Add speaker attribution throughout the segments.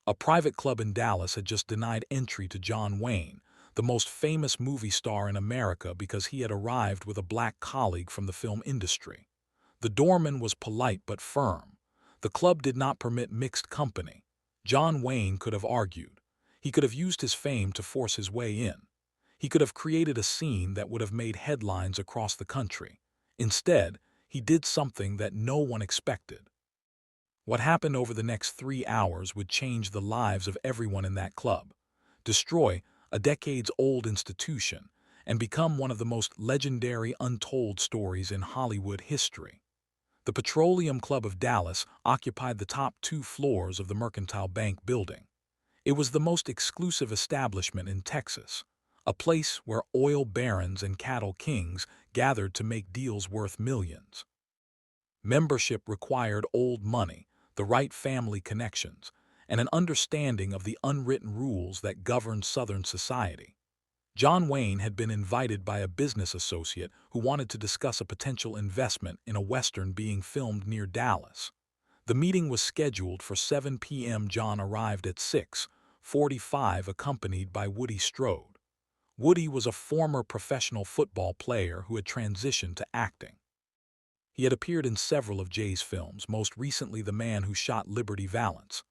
Speaker 1: A private club in Dallas had just denied entry to John Wayne, the most famous movie star in America, because he had arrived with a black colleague from the film industry. The doorman was polite but firm. The club did not permit mixed company. John Wayne could have argued. He could have used his fame to force his way in. He could have created a scene that would have made headlines across the country. Instead, he did something that no one expected. What happened over the next 3 hours would change the lives of everyone in that club, destroy a decades-old institution, and become one of the most legendary untold stories in Hollywood history. The Petroleum Club of Dallas occupied the top 2 floors of the Mercantile Bank building. It was the most exclusive establishment in Texas, a place where oil barons and cattle kings gathered to make deals worth millions. Membership required old money, the right family connections, and an understanding of the unwritten rules that governed Southern society. John Wayne had been invited by a business associate who wanted to discuss a potential investment in a Western being filmed near Dallas. The meeting was scheduled for 7 p.m. John arrived at 6:45, accompanied by Woody Strode. Woody was a former professional football player who had transitioned to acting. He had appeared in several of Jay's films, most recently The Man Who Shot Liberty Valance.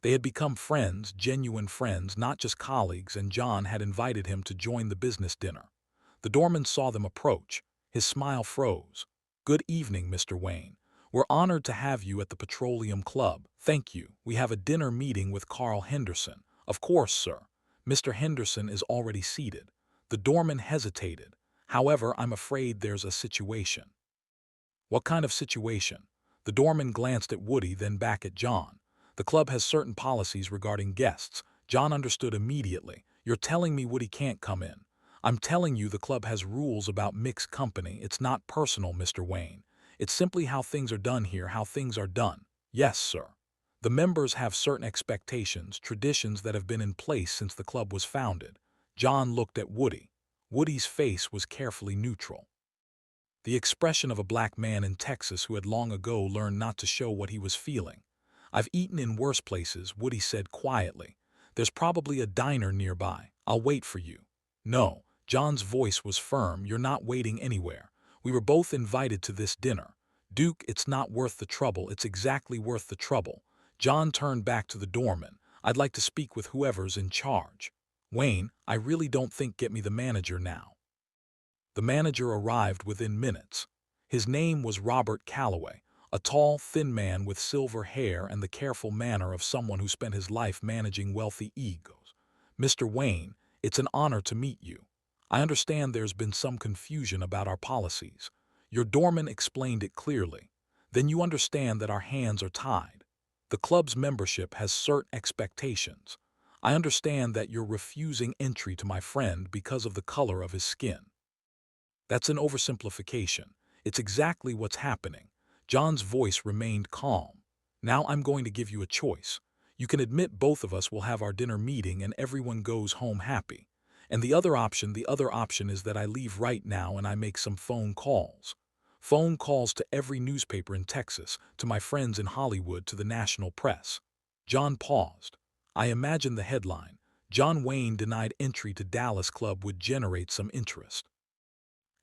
Speaker 1: They had become friends, genuine friends, not just colleagues, and John had invited him to join the business dinner. The doorman saw them approach. His smile froze. "Good evening, Mr. Wayne. We're honored to have you at the Petroleum Club. Thank you. We have a dinner meeting with Carl Henderson." "Of course, sir. Mr. Henderson is already seated." The doorman hesitated. "However, I'm afraid there's a situation." "What kind of situation?" The doorman glanced at Woody, then back at John. "The club has certain policies regarding guests." John understood immediately. "You're telling me Woody can't come in?" "I'm telling you the club has rules about mixed company. It's not personal, Mr. Wayne. It's simply how things are done here, how things are done." "Yes, sir. The members have certain expectations, traditions that have been in place since the club was founded." John looked at Woody. Woody's face was carefully neutral, the expression of a black man in Texas who had long ago learned not to show what he was feeling. "I've eaten in worse places," Woody said quietly. "There's probably a diner nearby. I'll wait for you." "No." John's voice was firm. "You're not waiting anywhere. We were both invited to this dinner. Duke, it's not worth the trouble. It's exactly worth the trouble." John turned back to the doorman. "I'd like to speak with whoever's in charge." "Wayne, I really don't think. Get me the manager now." The manager arrived within minutes. His name was Robert Calloway, a tall, thin man with silver hair and the careful manner of someone who spent his life managing wealthy egos. "Mr. Wayne, it's an honor to meet you. I understand there's been some confusion about our policies." Your doorman explained it clearly. "Then you understand that our hands are tied. The club's membership has certain expectations. I understand that you're refusing entry to my friend because of the color of his skin." "That's an oversimplification. It's exactly what's happening." John's voice remained calm. "Now I'm going to give you a choice. You can admit both of us will have our dinner meeting and everyone goes home happy. And the other option is that I leave right now and I make some phone calls. Phone calls to every newspaper in Texas, to my friends in Hollywood, to the national press." John paused. "I imagine the headline, 'John Wayne denied entry to Dallas Club,' would generate some interest.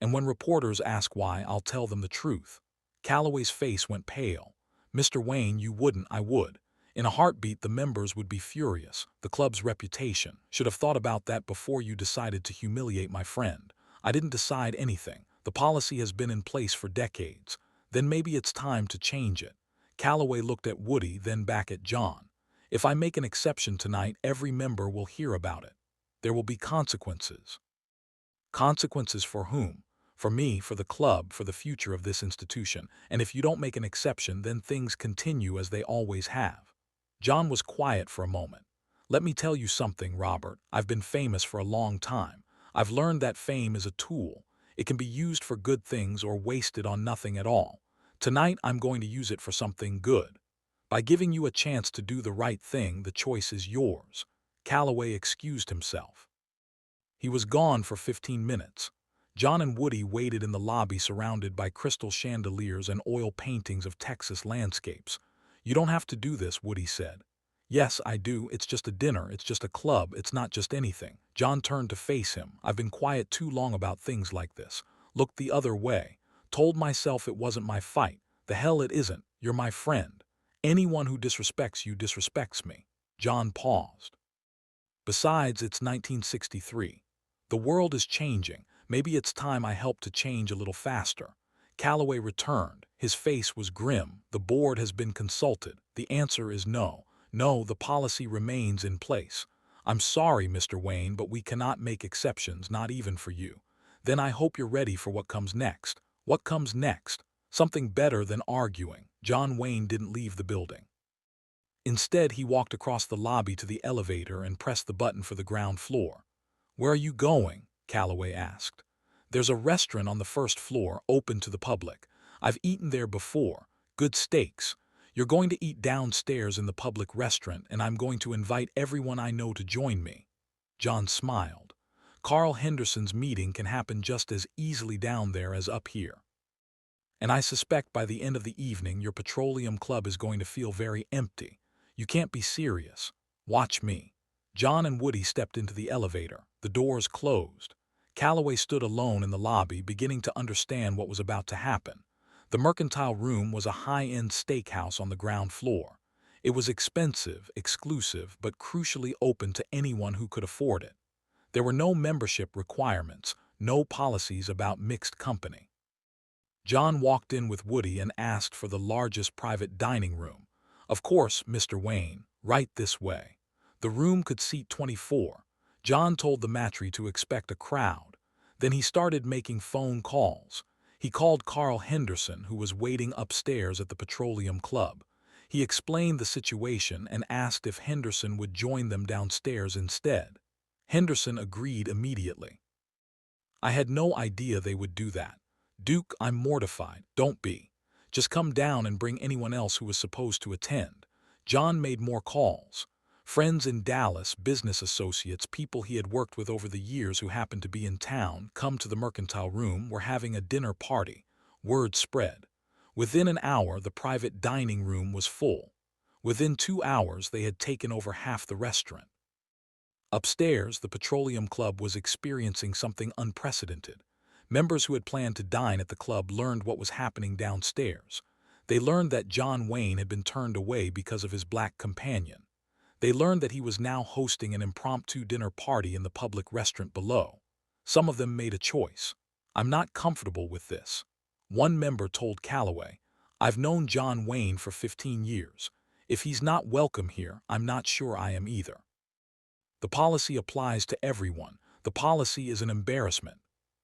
Speaker 1: And when reporters ask why, I'll tell them the truth." Calloway's face went pale. "Mr. Wayne, you wouldn't." "I would. In a heartbeat. The members would be furious. The club's reputation. Should have thought about that before you decided to humiliate my friend." "I didn't decide anything. The policy has been in place for decades." "Then maybe it's time to change it." Calloway looked at Woody, then back at John. "If I make an exception tonight, every member will hear about it. There will be consequences." "Consequences for whom?" "For me, for the club, for the future of this institution. And if you don't make an exception, then things continue as they always have." John was quiet for a moment. "Let me tell you something, Robert. I've been famous for a long time. I've learned that fame is a tool. It can be used for good things or wasted on nothing at all. Tonight I'm going to use it for something good. By giving you a chance to do the right thing, the choice is yours." Calloway excused himself. He was gone for 15 minutes. John and Woody waited in the lobby surrounded by crystal chandeliers and oil paintings of Texas landscapes. "You don't have to do this," Woody said. Yes, I do. It's just a dinner. It's just a club. It's not just anything. John turned to face him. I've been quiet too long about things like this. Looked the other way. Told myself it wasn't my fight. The hell it isn't. You're my friend. Anyone who disrespects you disrespects me. John paused. Besides, it's 1963. The world is changing. Maybe it's time I helped to change a little faster. Calloway returned. His face was grim. The board has been consulted. The answer is no. No, the policy remains in place. I'm sorry, Mr. Wayne, but we cannot make exceptions, not even for you. Then I hope you're ready for what comes next. What comes next? Something better than arguing. John Wayne didn't leave the building. Instead, he walked across the lobby to the elevator and pressed the button for the ground floor. "Where are you going?" Calloway asked. "There's a restaurant on the first floor, open to the public. I've eaten there before. Good steaks. You're going to eat downstairs in the public restaurant, and I'm going to invite everyone I know to join me." John smiled. "Carl Henderson's meeting can happen just as easily down there as up here. And I suspect by the end of the evening your petroleum club is going to feel very empty. You can't be serious. Watch me." John and Woody stepped into the elevator. The doors closed. Calloway stood alone in the lobby, beginning to understand what was about to happen. The Mercantile Room was a high-end steakhouse on the ground floor. It was expensive, exclusive, but crucially open to anyone who could afford it. There were no membership requirements, no policies about mixed company. John walked in with Woody and asked for the largest private dining room. "Of course, Mr. Wayne, right this way." The room could seat 24. John told the matri to expect a crowd. Then he started making phone calls. He called Carl Henderson, who was waiting upstairs at the Petroleum Club. He explained the situation and asked if Henderson would join them downstairs instead. Henderson agreed immediately. "I had no idea they would do that. Duke, I'm mortified." "Don't be. Just come down and bring anyone else who was supposed to attend." John made more calls. Friends in Dallas, business associates, people he had worked with over the years who happened to be in town, come to the Mercantile Room, were having a dinner party. Word spread. Within an hour, the private dining room was full. Within 2 hours, they had taken over half the restaurant. Upstairs, the Petroleum Club was experiencing something unprecedented. Members who had planned to dine at the club learned what was happening downstairs. They learned that John Wayne had been turned away because of his black companion. They learned that he was now hosting an impromptu dinner party in the public restaurant below. Some of them made a choice. "I'm not comfortable with this." One member told Calloway, "I've known John Wayne for 15 years. If he's not welcome here, I'm not sure I am either. The policy applies to everyone. The policy is an embarrassment."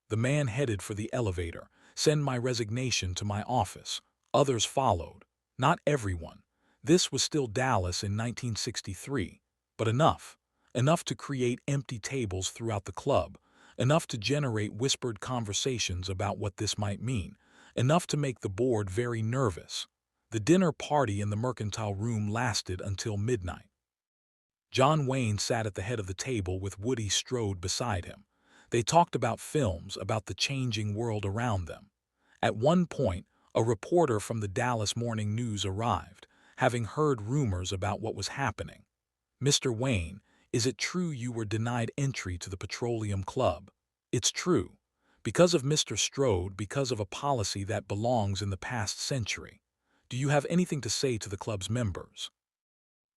Speaker 1: The man headed for the elevator. "Send my resignation to my office." Others followed. Not everyone. This was still Dallas in 1963. But enough. Enough to create empty tables throughout the club. Enough to generate whispered conversations about what this might mean. Enough to make the board very nervous. The dinner party in the Mercantile Room lasted until midnight. John Wayne sat at the head of the table with Woody Strode beside him. They talked about films, about the changing world around them. At one point, a reporter from the Dallas Morning News arrived, having heard rumors about what was happening. "Mr. Wayne, is it true you were denied entry to the Petroleum Club?" "It's true. Because of Mr. Strode, because of a policy that belongs in the past century." "Do you have anything to say to the club's members?"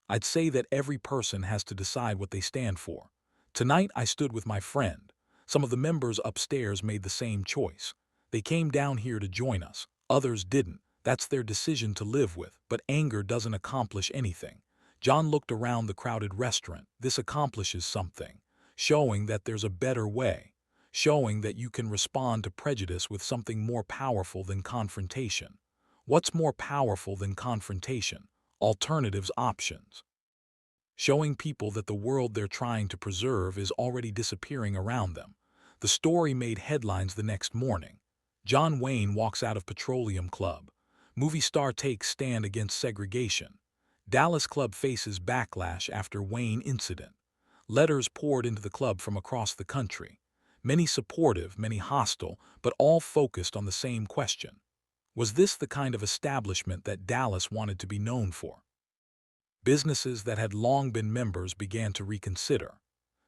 Speaker 1: "I'd say that every person has to decide what they stand for. Tonight I stood with my friend. Some of the members upstairs made the same choice. They came down here to join us. Others didn't. That's their decision to live with, but anger doesn't accomplish anything." John looked around the crowded restaurant. "This accomplishes something. Showing that there's a better way. Showing that you can respond to prejudice with something more powerful than confrontation." What's more powerful than confrontation? Alternatives, options. Showing people that the world they're trying to preserve is already disappearing around them. The story made headlines the next morning. John Wayne walks out of Petroleum Club. Movie star takes stand against segregation. Dallas club faces backlash after Wayne incident. Letters poured into the club from across the country. Many supportive, many hostile, but all focused on the same question. Was this the kind of establishment that Dallas wanted to be known for? Businesses that had long been members began to reconsider.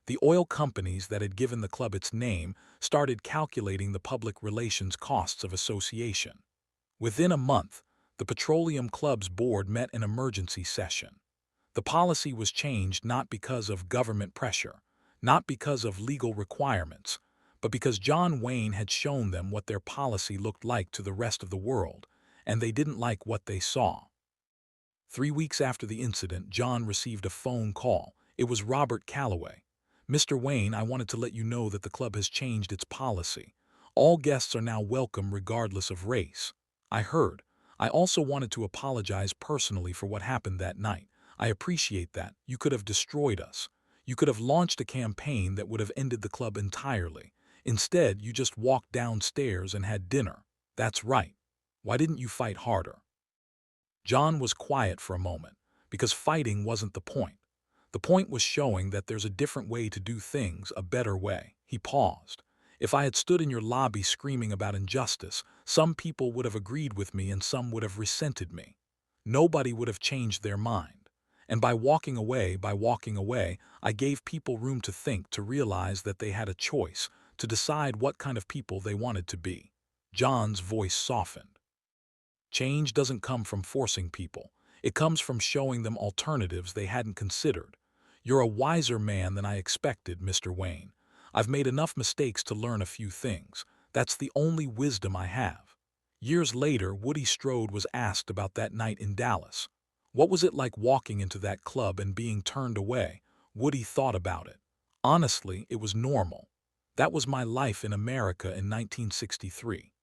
Speaker 1: The oil companies that had given the club its name started calculating the public relations costs of association. Within a month, the Petroleum Club's board met an emergency session. The policy was changed not because of government pressure, not because of legal requirements, but because John Wayne had shown them what their policy looked like to the rest of the world, and they didn't like what they saw. 3 weeks after the incident, John received a phone call. It was Robert Calloway. "Mr. Wayne, I wanted to let you know that the club has changed its policy. All guests are now welcome regardless of race. I heard. I also wanted to apologize personally for what happened that night. I appreciate that. You could have destroyed us. You could have launched a campaign that would have ended the club entirely. Instead, you just walked downstairs and had dinner. That's right. Why didn't you fight harder?" John was quiet for a moment, because fighting wasn't the point. The point was showing that there's a different way to do things, a better way. He paused. "If I had stood in your lobby screaming about injustice, some people would have agreed with me and some would have resented me. Nobody would have changed their mind. And by walking away, I gave people room to think, to realize that they had a choice, to decide what kind of people they wanted to be." John's voice softened. Change doesn't come from forcing people. It comes from showing them alternatives they hadn't considered. You're a wiser man than I expected, Mr. Wayne. I've made enough mistakes to learn a few things. That's the only wisdom I have. Years later, Woody Strode was asked about that night in Dallas. What was it like walking into that club and being turned away? Woody thought about it. "Honestly, it was normal. That was my life in America in 1963.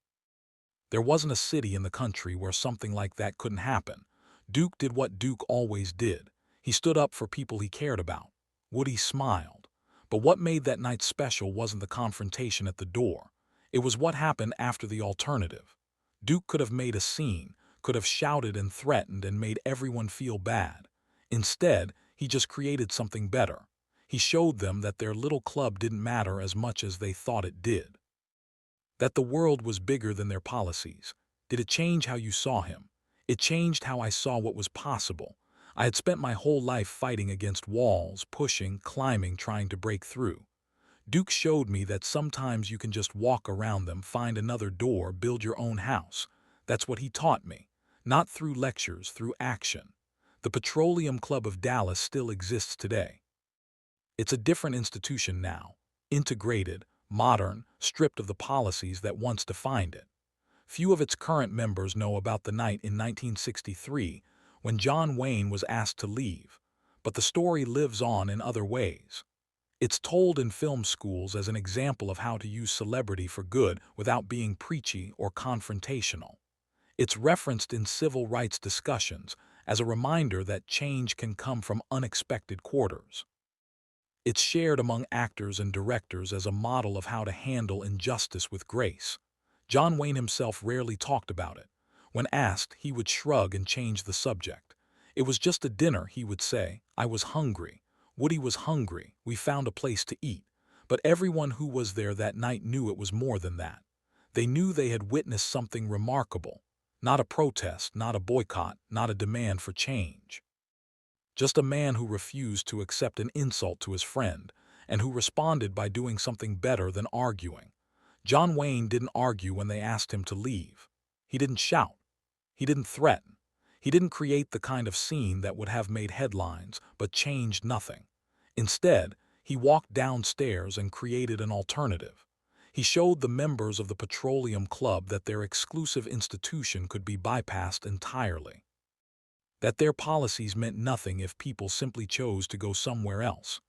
Speaker 1: There wasn't a city in the country where something like that couldn't happen. Duke did what Duke always did. He stood up for people he cared about." Woody smiled. But what made that night special wasn't the confrontation at the door. It was what happened after the alternative. Duke could have made a scene, could have shouted and threatened and made everyone feel bad. Instead, he just created something better. He showed them that their little club didn't matter as much as they thought it did. That the world was bigger than their policies. Did it change how you saw him? It changed how I saw what was possible. I had spent my whole life fighting against walls, pushing, climbing, trying to break through. Duke showed me that sometimes you can just walk around them, find another door, build your own house. That's what he taught me. Not through lectures, through action. The Petroleum Club of Dallas still exists today. It's a different institution now. Integrated, modern, stripped of the policies that once defined it. Few of its current members know about the night in 1963 when John Wayne was asked to leave, but the story lives on in other ways. It's told in film schools as an example of how to use celebrity for good without being preachy or confrontational. It's referenced in civil rights discussions as a reminder that change can come from unexpected quarters. It's shared among actors and directors as a model of how to handle injustice with grace. John Wayne himself rarely talked about it. When asked, he would shrug and change the subject. "It was just a dinner," he would say. "I was hungry. Woody was hungry. We found a place to eat." But everyone who was there that night knew it was more than that. They knew they had witnessed something remarkable. Not a protest, not a boycott, not a demand for change. Just a man who refused to accept an insult to his friend, and who responded by doing something better than arguing. John Wayne didn't argue when they asked him to leave. He didn't shout. He didn't threaten. He didn't create the kind of scene that would have made headlines, but changed nothing. Instead, he walked downstairs and created an alternative. He showed the members of the Petroleum Club that their exclusive institution could be bypassed entirely. That their policies meant nothing if people simply chose to go somewhere else.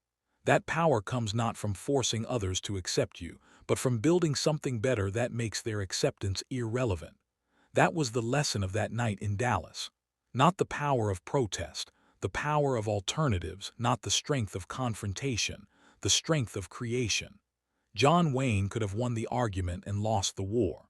Speaker 1: That power comes not from forcing others to accept you, but from building something better that makes their acceptance irrelevant. That was the lesson of that night in Dallas. Not the power of protest, the power of alternatives, not the strength of confrontation, the strength of creation. John Wayne could have won the argument and lost the war.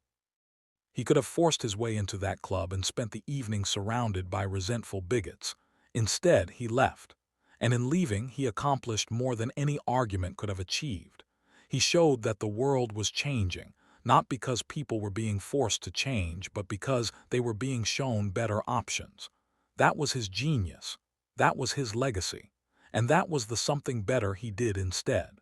Speaker 1: He could have forced his way into that club and spent the evening surrounded by resentful bigots. Instead, he left. And in leaving, he accomplished more than any argument could have achieved. He showed that the world was changing, not because people were being forced to change, but because they were being shown better options. That was his genius. That was his legacy. And that was the something better he did instead.